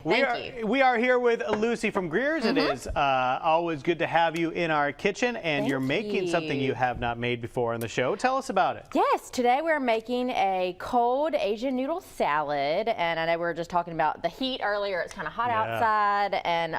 We are here with Lucy from Greer's. It is always good to have you in our kitchen, and you're making something you have not made before on the show. Tell us about it. Yes, today we're making a cold Asian noodle salad, and I know we were just talking about the heat earlier. It's kind of hot outside, and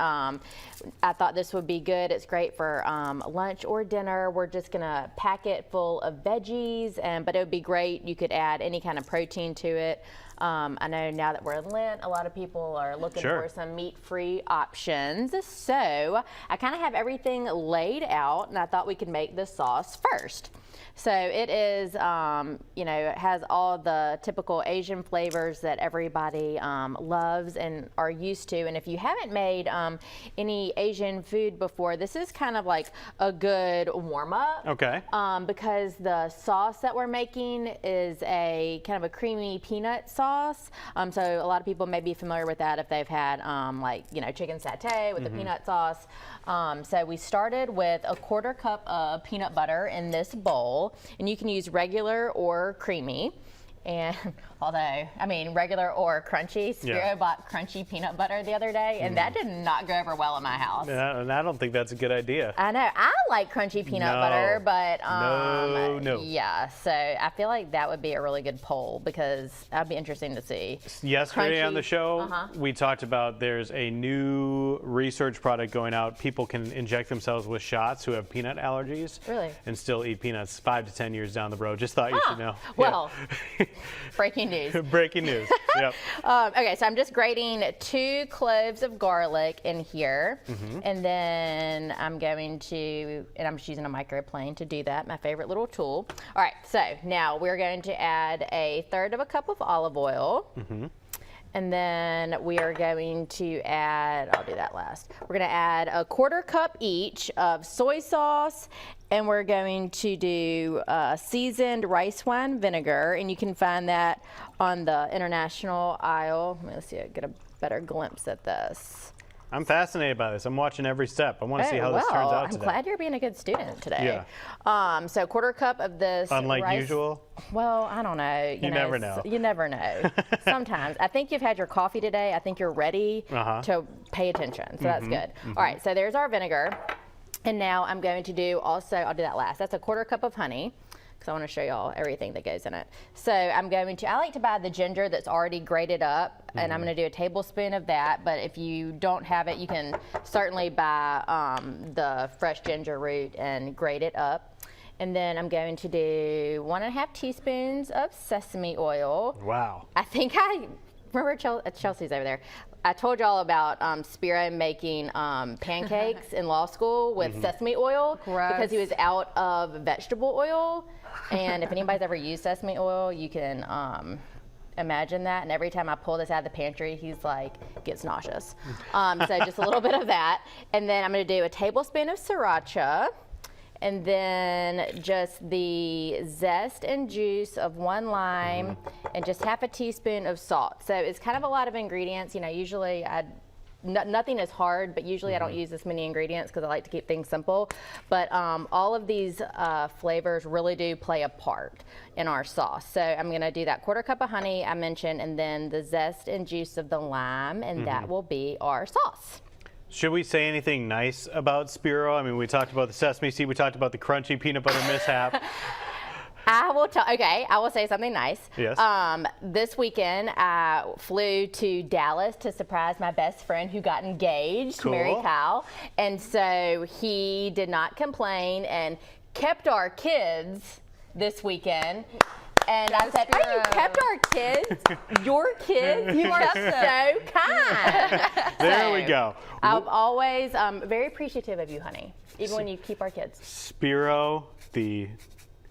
I thought this would be good. It's great for lunch or dinner. We're just gonna pack it full of veggies, but it would be great. You could add any kind of protein to it. I know now that we're in Lent, a lot of people are looking for some meat-free options. So I kind of have everything laid out, and I thought we could make the sauce first. So it is, you know, it has all the typical Asian flavors that everybody loves and are used to. And if you haven't made any Asian food before, this is kind of like a good warm-up. Okay. Because the sauce that we're making is a kind of a creamy peanut sauce. So a lot of people may be familiar with that if they've had like, you know, chicken satay with the peanut sauce. So we started with a 1/4 cup of peanut butter in this bowl, and you can use regular or creamy. And although, I mean, regular or crunchy, Spiro bought crunchy peanut butter the other day, and that did not go over well in my house. Yeah, and I don't think that's a good idea. I know. I like crunchy peanut butter, but yeah, so I feel like that would be a really good poll because that'd be interesting to see. Yesterday on the show, we talked about there's a new research product going out. People can inject themselves with shots who have peanut allergies and still eat peanuts 5 to 10 years down the road. Just thought you should know. Well, breaking news. Breaking news. Yep. Okay, so I'm just grating 2 cloves of garlic in here, and then I'm going to, and I'm just using a microplane to do that, my favorite little tool. All right, so now we're going to add 1/3 cup of olive oil. And then we are going to add, I'll do that last. We're going to add 1/4 cup each of soy sauce, and we're going to do seasoned rice wine vinegar, and you can find that on the international aisle. Let me see, get a better glimpse at this. I'm fascinated by this. I'm watching every step. I want to see how this turns out today. I'm glad you're being a good student today. Yeah. So 1/4 cup of this. Unlike usual? Well, I don't know. You never know. You never know. Sometimes. I think you've had your coffee today. I think you're ready to pay attention. So that's good. All right, so there's our vinegar. And now I'm going to do also, I'll do that last. That's 1/4 cup of honey, because I want to show y'all everything that goes in it. So I'm going to, I like to buy the ginger that's already grated up, and I'm going to do a tablespoon of that, but if you don't have it, you can certainly buy the fresh ginger root and grate it up. And then I'm going to do 1½ teaspoons of sesame oil. Wow. I think remember Chelsea's over there. I told y'all about Spiro making pancakes in law school with sesame oil because he was out of vegetable oil. And if anybody's ever used sesame oil, you can imagine that. And every time I pull this out of the pantry, he's like, gets nauseous. So just a little bit of that. And then I'm going to do a tablespoon of sriracha. And then just the zest and juice of 1 lime and just ½ a teaspoon of salt. So it's kind of a lot of ingredients. You know, usually nothing is hard, but usually I don't use this many ingredients because I like to keep things simple. But all of these flavors really do play a part in our sauce. So I'm going to do that 1/4 cup of honey I mentioned, and then the zest and juice of the lime, and that will be our sauce. Should we say anything nice about Spiro? I mean, we talked about the sesame seed, we talked about the crunchy peanut butter mishap. I will say something nice. Yes. This weekend, I flew to Dallas to surprise my best friend who got engaged, Mary Kyle. And so he did not complain and kept our kids this weekend. And I said, "Oh, you kept our kids? Your kids? You are so kind." There we go. I'm always very appreciative of you, honey, even when you keep our kids. Spiro, the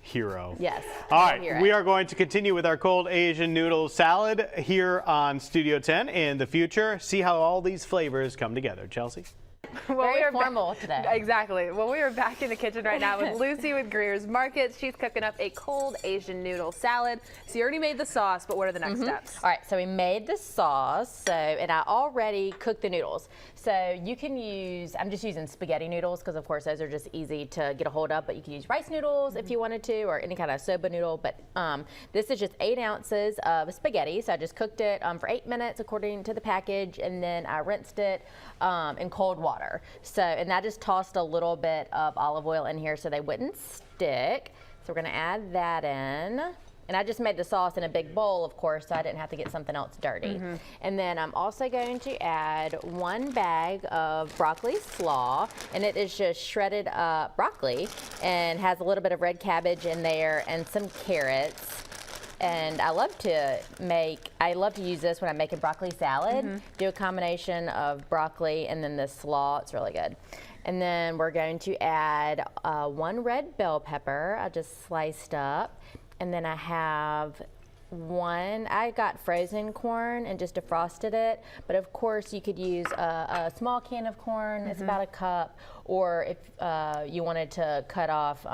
hero. Yes. All right, we are going to continue with our cold Asian noodle salad here on Studio 10 in the future. See how all these flavors come together. Chelsea? Very formal today. Exactly. Well, we are back in the kitchen right now with Lucy with Greer's Markets. She's cooking up a cold Asian noodle salad. So you already made the sauce, but what are the next steps? All right, so we made the sauce, and I already cooked the noodles. So you can use, I'm just using spaghetti noodles because of course those are just easy to get a hold of, but you can use rice noodles if you wanted to, or any kind of soba noodle. But this is just 8 ounces of spaghetti. So I just cooked it for 8 minutes according to the package, and then I rinsed it in cold water. So, and I just tossed a little bit of olive oil in here so they wouldn't stick. So we're gonna add that in. And I just made the sauce in a big bowl, of course, so I didn't have to get something else dirty. And then I'm also going to add 1 bag of broccoli slaw, and it is just shredded up broccoli and has a little bit of red cabbage in there and some carrots. And I love to use this when I'm making broccoli salad. Do a combination of broccoli and then the slaw. It's really good. And then we're going to add 1 red bell pepper. I just sliced up. And then I have I got frozen corn and just defrosted it. But of course you could use a small can of corn, it's about 1 cup. Or if you wanted to cut off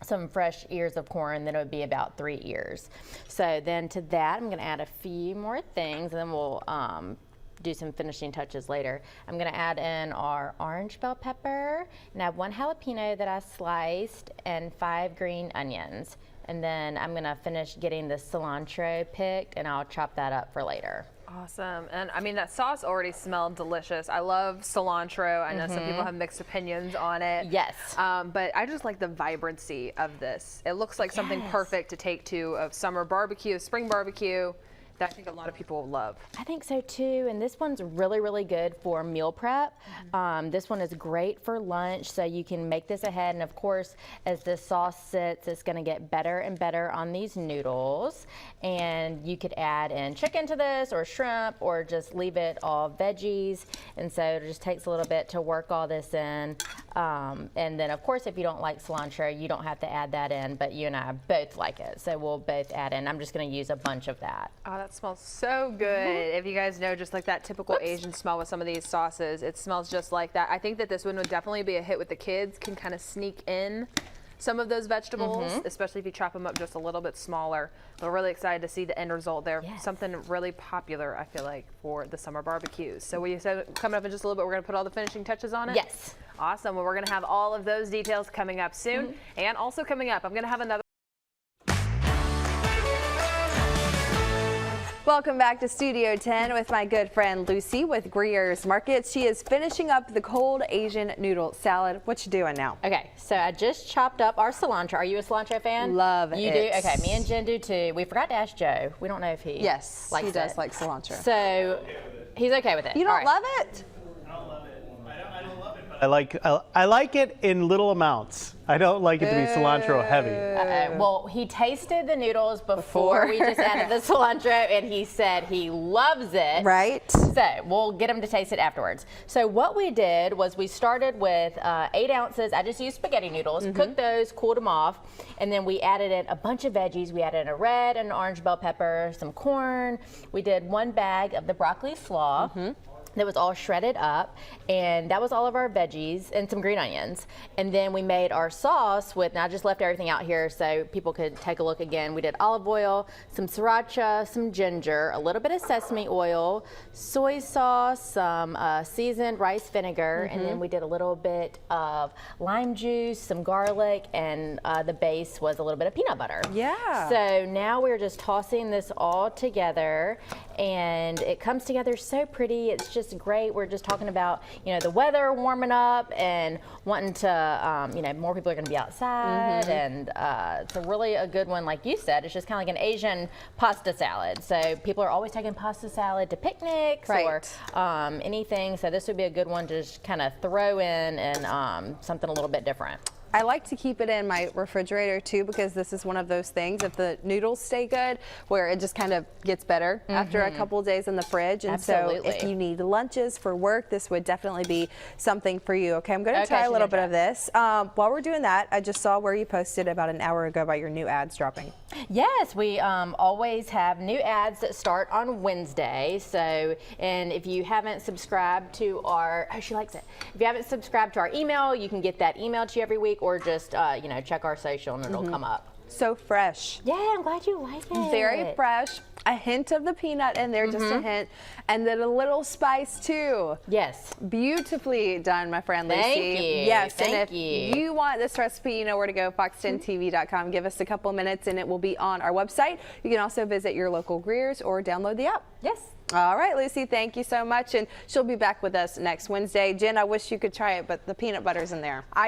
some fresh ears of corn, then it would be about 3 ears. So then to that, I'm gonna add a few more things, and then we'll do some finishing touches later. I'm gonna add in our orange bell pepper, and I have 1 jalapeno that I sliced, and 5 green onions. And then I'm gonna finish getting the cilantro picked, and I'll chop that up for later. Awesome. And I mean, that sauce already smelled delicious. I love cilantro. I know some people have mixed opinions on it. Yes. But I just like the vibrancy of this. It looks like something perfect to take to a summer barbecue, spring barbecue, that I think a lot of people will love. I think so too, and this one's really, really good for meal prep. This one is great for lunch, so you can make this ahead, and of course, as this sauce sits, it's gonna get better and better on these noodles. And you could add in chicken to this, or shrimp, or just leave it all veggies. And so it just takes a little bit to work all this in. And then of course, if you don't like cilantro, you don't have to add that in, but you and I both like it, so we'll both add in. I'm just gonna use a bunch of that. Oh, that smells so good. If you guys know, just like that typical Asian smell with some of these sauces, it smells just like that. I think that this one would definitely be a hit with the kids. Can kind of sneak in some of those vegetables, especially if you chop them up just a little bit smaller. We're really excited to see the end result there. Something really popular, I feel like, for the summer barbecues. So you said coming up in just a little bit, we're gonna put all the finishing touches on it? Yes. Awesome. Well, we're gonna have all of those details coming up soon. And also coming up, I'm gonna have another. Welcome back to Studio 10 with my good friend Lucy with Greer's Markets. She is finishing up the cold Asian noodle salad. What you doing now? Okay, so I just chopped up our cilantro. Are you a cilantro fan? Love it. You do? Okay, me and Jen do too. We forgot to ask Joe. We don't know if he Yes, likes he does it. like cilantro. So he's okay with it. You don't love it? I don't love it. I like it in little amounts. I don't like it to be cilantro heavy. Well, he tasted the noodles before we just added the cilantro, and he said he loves it. Right. So we'll get him to taste it afterwards. So what we did was we started with 8 ounces. I just used spaghetti noodles, cooked those, cooled them off, and then we added in a bunch of veggies. We added in a red and orange bell pepper, some corn. We did 1 bag of the broccoli slaw. That was all shredded up, and that was all of our veggies and some green onions. And then we made our sauce with, and I just left everything out here so people could take a look again. We did olive oil, some sriracha, some ginger, a little bit of sesame oil, soy sauce, some seasoned rice vinegar, and then we did a little bit of lime juice, some garlic, and the base was a little bit of peanut butter. Yeah. So now we're just tossing this all together, and it comes together so pretty. It's just great. We're just talking about, you know, the weather warming up and wanting to, you know, more people are going to be outside, and it's really a good one. Like you said, it's just kind of like an Asian pasta salad. So people are always taking pasta salad to picnics or anything. So this would be a good one to just kind of throw in and something a little bit different. I like to keep it in my refrigerator too, because this is one of those things, if the noodles stay good, where it just kind of gets better after a couple days in the fridge. And so if you need lunches for work, this would definitely be something for you. Okay, I'm going to try a little bit of this. While we're doing that, I just saw where you posted about an hour ago about your new ads dropping. Yes, we always have new ads that start on Wednesday. So, and if you haven't subscribed to our, oh, she likes it. If you haven't subscribed to our email, you can get that emailed to you every week, or just check our social and it'll come up. So fresh. Yeah, I'm glad you like it. Very fresh. A hint of the peanut in there, just a hint, and then a little spice too. Yes. Beautifully done, my friend Lucy. Thank you. Yes, Thank and if you. you want this recipe, you know where to go, fox10tv.com. Give us a couple minutes and it will be on our website. You can also visit your local Greers or download the app. Yes. All right, Lucy, thank you so much, and she'll be back with us next Wednesday. Jen, I wish you could try it, but the peanut butter's in there. I know.